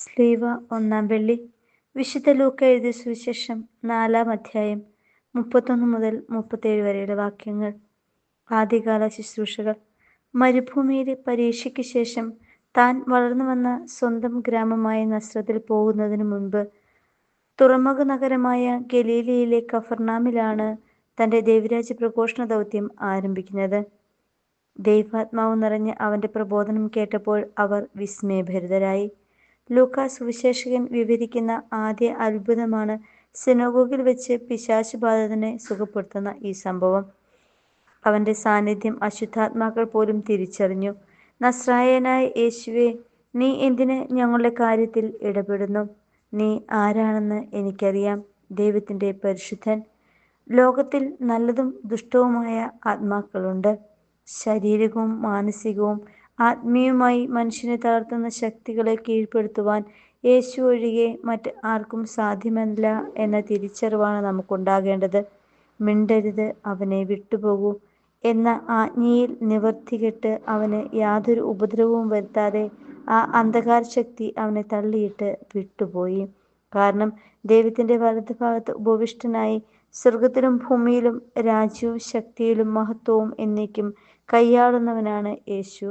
സ്ലീവ ഒന്നാം വെള്ളി. വിശുദ്ധ ലൂക്ക എഴുതിയ സുവിശേഷം 4-ാം അധ്യായം 31 മുതൽ 37 വരെയുള്ള വാക്യങ്ങൾ. ആദ്യകാല ശുശ്രൂഷകൾ. മരുഭൂമിയിലെ പരീക്ഷയ്ക്ക് ശേഷം താൻ വളർന്നു വന്ന സ്വന്തം ഗ്രാമമായ നസ്രത്തിൽ പോകുന്നതിനു മുൻപ് തുറമുഖ നഗരമായ ഗലീലയിലെ കഫർനാമിലാണ് തൻ്റെ ദൈവരാജ്യ പ്രഘോഷണ ദൗത്യം ആരംഭിക്കുന്നത്. ദൈവാത്മാവ് നിറഞ്ഞ അവൻ്റെ പ്രബോധനം കേട്ടപ്പോൾ അവർ വിസ്മയഭരിതരായി. ലൂക്കാ സുവിശേഷകൻ വിവരിക്കുന്ന ആദ്യ അത്ഭുതമാണ് സിനഗോഗിൽ വെച്ച് പിശാച് ബാധിതനെ സുഖപ്പെടുത്തുന്ന ഈ സംഭവം. അവൻ്റെ സാന്നിധ്യം അശുദ്ധാത്മാക്കൾ പോലും തിരിച്ചറിഞ്ഞു. നസ്രായനായ യേശുവേ, നീ എന്തിന് ഞങ്ങളുടെ കാര്യത്തിൽ ഇടപെടുന്നു? നീ ആരാണെന്ന് എനിക്കറിയാം, ദൈവത്തിൻ്റെ പരിശുദ്ധൻ. ലോകത്തിൽ നല്ലതും ദുഷ്ടവുമായ ആത്മാക്കളുണ്ട്. ശാരീരികവും മാനസികവും ആത്മീയവുമായി മനുഷ്യനെ തളർത്തുന്ന ശക്തികളെ കീഴ്പ്പെടുത്തുവാൻ യേശു ഒഴികെ മറ്റ് ആർക്കും സാധ്യമല്ല എന്ന തിരിച്ചറിവാണ് നമുക്കുണ്ടാകേണ്ടത്. മിണ്ടരുത്, അവനെ വിട്ടുപോകൂ എന്ന ആജ്ഞയിൽ നിവർത്തികെട്ട് അവന് യാതൊരു ഉപദ്രവവും വരുത്താതെ ആ അന്ധകാര ശക്തി അവനെ തള്ളിയിട്ട് വിട്ടുപോയി. കാരണം ദൈവത്തിൻ്റെ വലതുഭാഗത്ത് ഉപവിഷ്ടനായി സ്വർഗത്തിലും ഭൂമിയിലും രാജ്യവും ശക്തിയിലും മഹത്വവും എന്നേക്കും കൈയാളുന്നവനാണ് യേശു.